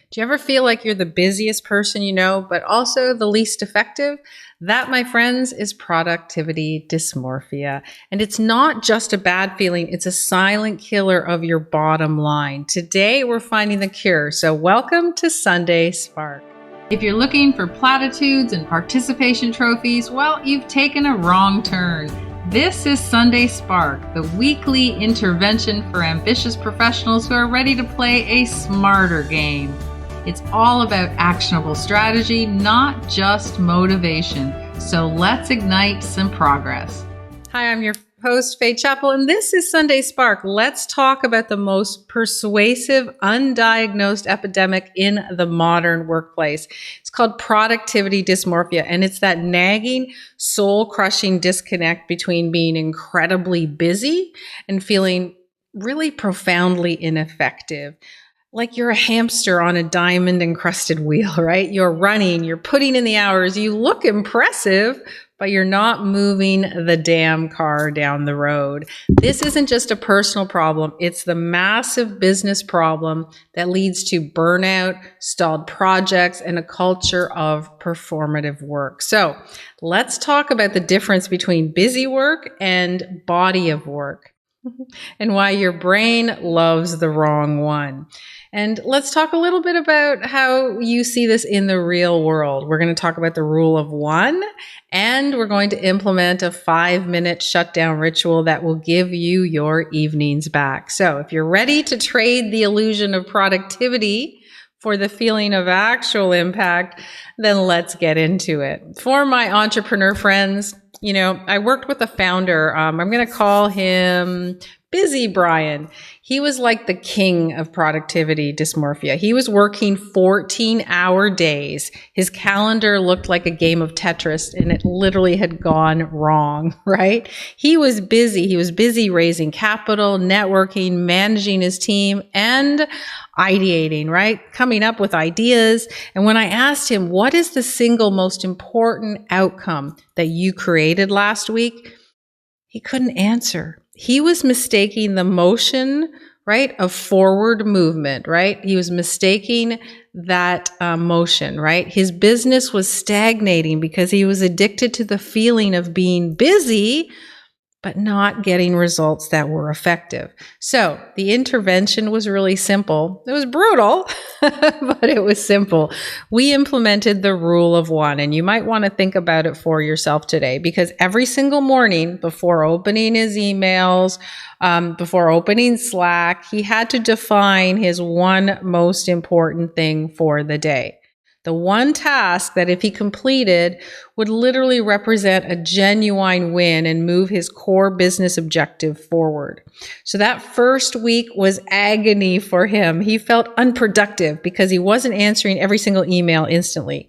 Do you ever feel like you're the busiest person you know, but also the least effective? That, my friends, is productivity dysmorphia. And it's not just a bad feeling, it's a silent killer of your bottom line. Today, we're finding the cure. So, welcome to Sunday Spark. If you're looking for platitudes and participation trophies, well, you've taken a wrong turn. This is Sunday Spark, the weekly intervention for ambitious professionals who are ready to play a smarter game. It's all about actionable strategy, not just motivation. So let's ignite some progress. Hi, I'm your host, Faye Chappell, and this is Sunday Spark. Let's talk about the most persuasive, undiagnosed epidemic in the modern workplace. It's called productivity dysmorphia, and it's that nagging, soul-crushing disconnect between being incredibly busy and feeling really profoundly ineffective. Like you're a hamster on a diamond-encrusted wheel, right? You're running, you're putting in the hours, you look impressive, but you're not moving the damn car down the road. This isn't just a personal problem. It's the massive business problem that leads to burnout, stalled projects, and a culture of performative work. So let's talk about the difference between busy work and body of work and why your brain loves the wrong one. And let's talk a little bit about how you see this in the real world. We're going to talk about the rule of one, and we're going to implement a 5-minute shutdown ritual that will give you your evenings back. So if you're ready to trade the illusion of productivity for the feeling of actual impact, then let's get into it. For my entrepreneur friends, I worked with a founder. I'm going to call him Busy Brian. He was like the king of productivity dysmorphia. He was working 14-hour days. His calendar looked like a game of Tetris, and it literally had gone wrong, right? He was busy. He was busy raising capital, networking, managing his team, and ideating, right? Coming up with ideas. And when I asked him, what is the single most important outcome that you created last week? He couldn't answer. He was mistaking the motion, right, of forward movement, right? He was mistaking that motion, right? His business was stagnating because he was addicted to the feeling of being busy, but not getting results that were effective. So the intervention was really simple. It was brutal, but it was simple. We implemented the rule of one, and you might want to think about it for yourself today, because every single morning before opening his emails, before opening Slack, he had to define his one most important thing for the day. The one task that if he completed would literally represent a genuine win and move his core business objective forward. So that first week was agony for him. He felt unproductive because he wasn't answering every single email instantly.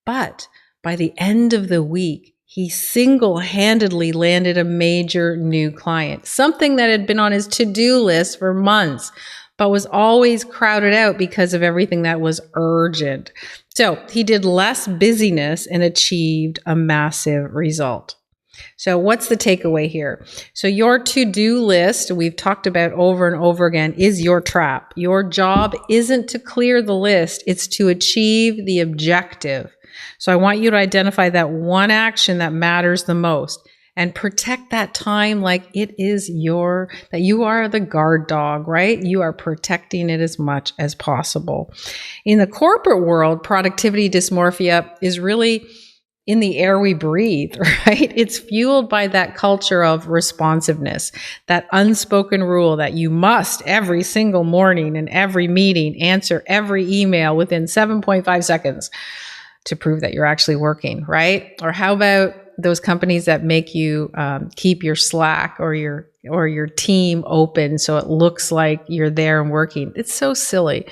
But by the end of the week, he single-handedly landed a major new client, something that had been on his to-do list for months, but was always crowded out because of everything that was urgent. So he did less busyness and achieved a massive result. So what's the takeaway here? So your to-do list, we've talked about over and over again, is your trap. Your job isn't to clear the list, it's to achieve the objective. So I want you to identify that one action that matters the most and protect that time like it is that you are the guard dog, right? You are protecting it as much as possible. In the corporate world, productivity dysmorphia is really in the air we breathe, right? It's fueled by that culture of responsiveness, that unspoken rule that you must every single morning and every meeting answer every email within 7.5 seconds to prove that you're actually working, right? Or how about those companies that make you keep your Slack or your team open so it looks like you're there and working? It's so silly.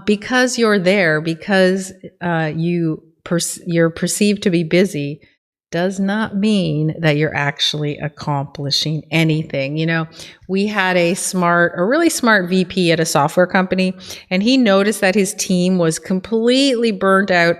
Because you're there, because you're perceived to be busy, does not mean that you're actually accomplishing anything. We had a really smart VP at a software company, and he noticed that his team was completely burnt out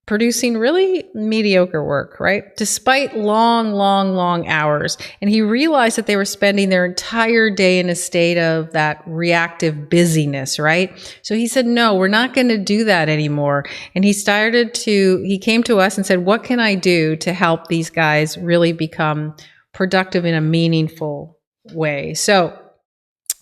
producing really mediocre work, right? Despite long, long, long hours. And he realized that they were spending their entire day in a state of that reactive busyness, right? So he said, no, we're not going to do that anymore. And he came to us and said, what can I do to help these guys really become productive in a meaningful way? So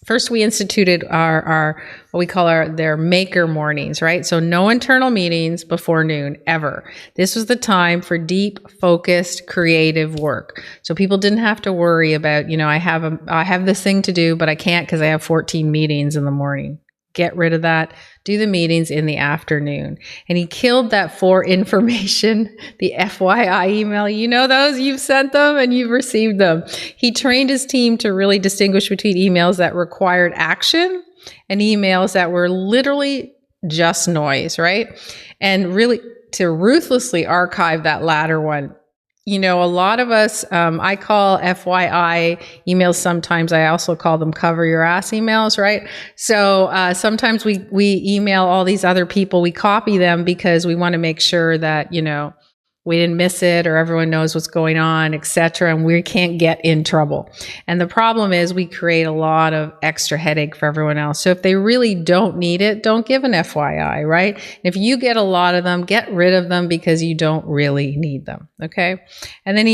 first, we instituted our what we call their maker mornings, right? So no internal meetings before noon ever. This was the time for deep, focused, creative work. So people didn't have to worry about, I have this thing to do, but I can't because I have 14 meetings in the morning. Get rid of that. Do the meetings in the afternoon. And he killed that for information, the FYI email. You know those? You've sent them and you've received them. He trained his team to really distinguish between emails that required action and emails that were literally just noise, right? And really to ruthlessly archive that latter one. A lot of us, I call FYI emails sometimes, I also call them cover your ass emails, right? So sometimes we email all these other people, we copy them because we want to make sure that, we didn't miss it or everyone knows what's going on, etc. And we can't get in trouble. And the problem is we create a lot of extra headache for everyone else. So if they really don't need it, don't give an FYI, right? If you get a lot of them, get rid of them because you don't really need them. Okay. And then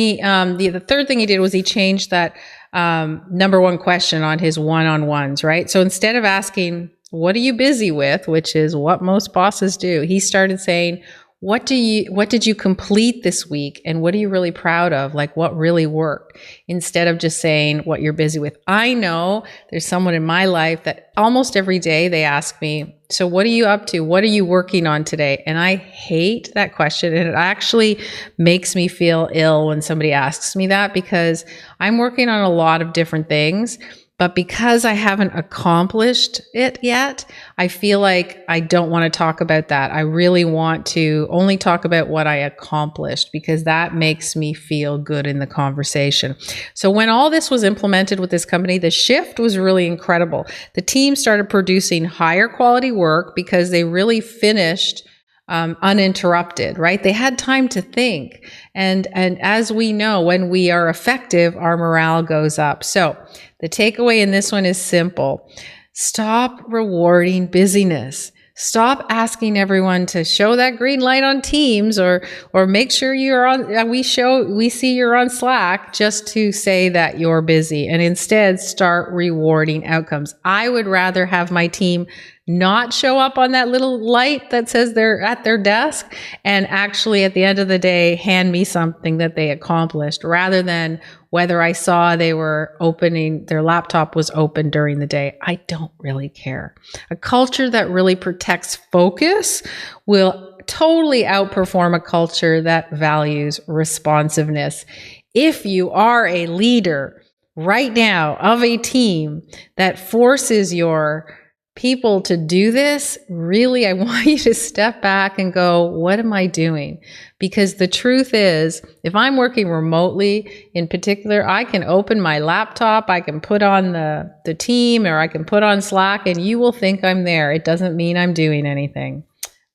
the third thing he did was he changed that number one question on his one-on-ones, right? So instead of asking, what are you busy with, which is what most bosses do, he started saying, what did you complete this week? And what are you really proud of? Like what really worked, instead of just saying what you're busy with. I know there's someone in my life that almost every day they ask me, so what are you up to? What are you working on today? And I hate that question. And it actually makes me feel ill when somebody asks me that, because I'm working on a lot of different things. But because I haven't accomplished it yet, I feel like I don't want to talk about that. I really want to only talk about what I accomplished, because that makes me feel good in the conversation. So when all this was implemented with this company, the shift was really incredible. The team started producing higher quality work because they really finished uninterrupted, right? They had time to think. And as we know, when we are effective, our morale goes up. So the takeaway in this one is simple. Stop rewarding busyness. Stop asking everyone to show that green light on Teams or make sure you're on, we see you're on Slack just to say that you're busy, and instead start rewarding outcomes. I would rather have my team not show up on that little light that says they're at their desk and actually at the end of the day hand me something that they accomplished, rather than whether I saw they were opening, their laptop was open during the day. I don't really care. A culture that really protects focus will totally outperform a culture that values responsiveness. If you are a leader right now of a team that forces your people to do this, really, I want you to step back and go, what am I doing? Because the truth is, if I'm working remotely in particular, I can open my laptop, I can put on the team, or I can put on Slack, and you will think I'm there. It doesn't mean I'm doing anything.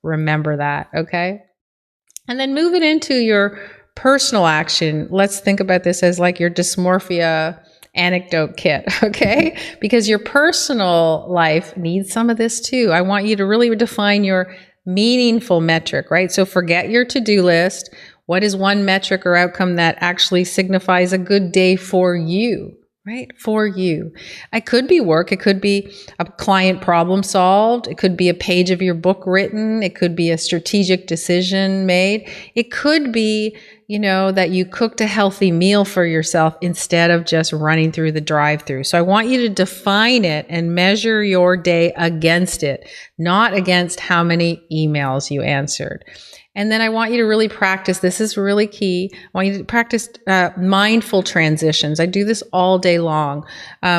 Remember that, okay? And then moving into your personal action, let's think about this as like your dysmorphia anecdote kit, okay? Because your personal life needs some of this too. I want you to really define your meaningful metric, right? So forget your to-do list. What is one metric or outcome that actually signifies a good day for you, right? For you. It could be work. It could be a client problem solved. It could be a page of your book written. It could be a strategic decision made. It could be, that you cooked a healthy meal for yourself instead of just running through the drive-through. So I want you to define it and measure your day against it, not against how many emails you answered. And then I want you to really practice, this is really key, I want you to practice mindful transitions. I do this all day long.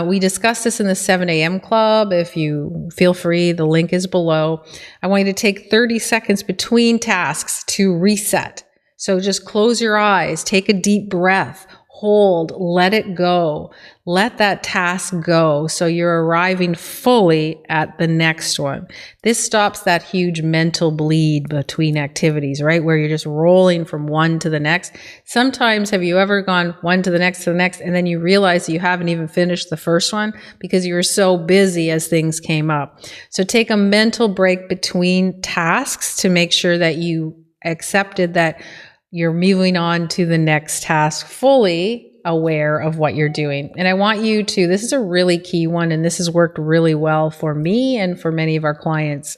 We discussed this in the 7 a.m. club. If you feel free, the link is below. I want you to take 30 seconds between tasks to reset. So just close your eyes, take a deep breath, hold, let it go. Let that task go so you're arriving fully at the next one. This stops that huge mental bleed between activities, right? Where you're just rolling from one to the next. Sometimes have you ever gone one to the next, and then you realize you haven't even finished the first one because you were so busy as things came up. So take a mental break between tasks to make sure that you accepted that you're moving on to the next task fully aware of what you're doing. And I want you to, this is a really key one, and this has worked really well for me and for many of our clients.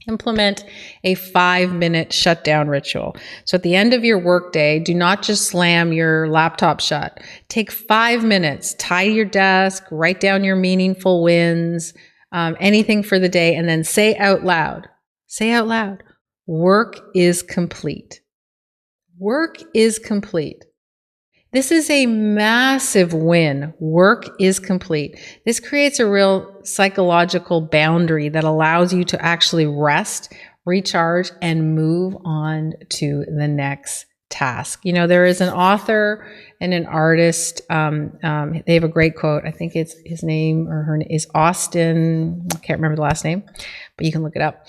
Implement a 5-minute shutdown ritual. So at the end of your workday, do not just slam your laptop shut. Take 5 minutes, tidy your desk, write down your meaningful wins, anything for the day, and then say out loud, work is complete. Work is complete. This is a massive win. Work is complete. This creates a real psychological boundary that allows you to actually rest, recharge, and move on to the next task. You know, there is an author and an artist. They have a great quote. I think it's his name or her is Austin. I can't remember the last name, but you can look it up.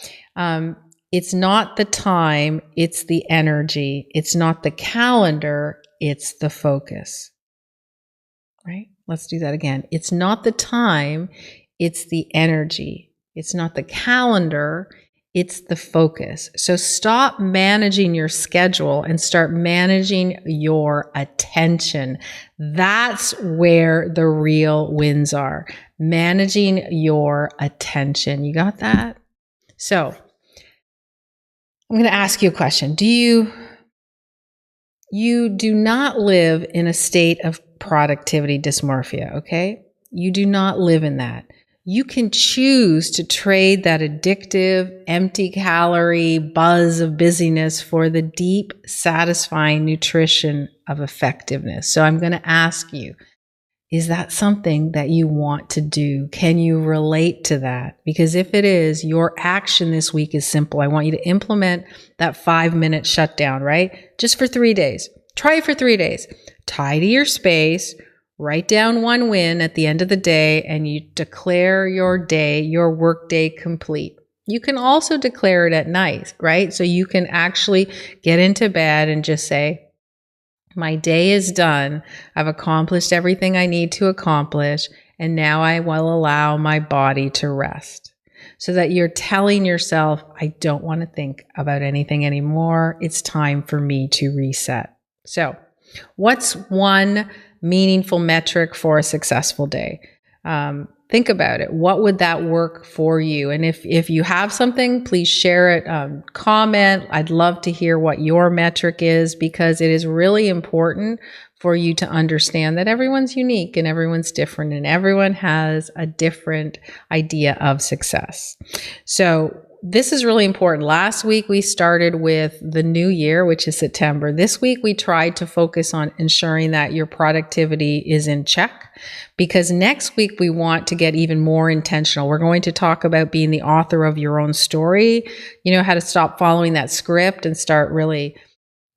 It's not the time, it's the energy. It's not the calendar, it's the focus. Right? Let's do that again. It's not the time, it's the energy. It's not the calendar, it's the focus. So stop managing your schedule and start managing your attention. That's where the real wins are. Managing your attention. You got that? So I'm going to ask you a question. You do not live in a state of productivity dysmorphia, okay? You do not live in that. You can choose to trade that addictive, empty calorie buzz of busyness for the deep, satisfying nutrition of effectiveness. So I'm going to ask you, is that something that you want to do? Can you relate to that? Because if it is, your action this week is simple. I want you to implement that 5-minute shutdown, right? Just for 3 days. Try it for 3 days. Tidy your space, write down one win at the end of the day, and you declare your day, your work day complete. You can also declare it at night, right? So you can actually get into bed and just say, my day is done. I've accomplished everything I need to accomplish, and now I will allow my body to rest. So that you're telling yourself, I don't want to think about anything anymore. It's time for me to reset. So, what's one meaningful metric for a successful day? Think about it. What would that work for you? And if you have something, please share it, comment. I'd love to hear what your metric is, because it is really important for you to understand that everyone's unique and everyone's different and everyone has a different idea of success. So this is really important. Last week, we started with the new year, which is September. This week, we tried to focus on ensuring that your productivity is in check, because next week, we want to get even more intentional. We're going to talk about being the author of your own story, you know, how to stop following that script and start really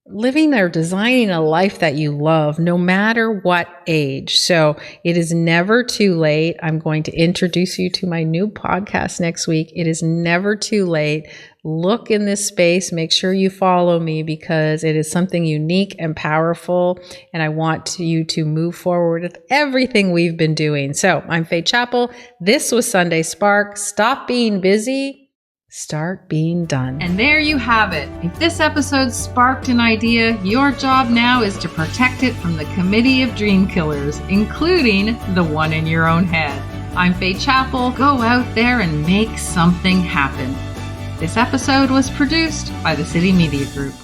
living or designing a life that you love, no matter what age. So it is never too late. I'm going to introduce you to my new podcast next week. It is never too late. Look in this space. Make sure you follow me, because it is something unique and powerful. And I want you to move forward with everything we've been doing. So I'm Faye Chappell. This was Sunday Spark. Stop being busy. Start being done. And there you have it. If this episode sparked an idea, your job now is to protect it from the committee of dream killers, including the one in your own head. I'm Faye Chappell. Go out there and make something happen. This episode was produced by the City Media Group.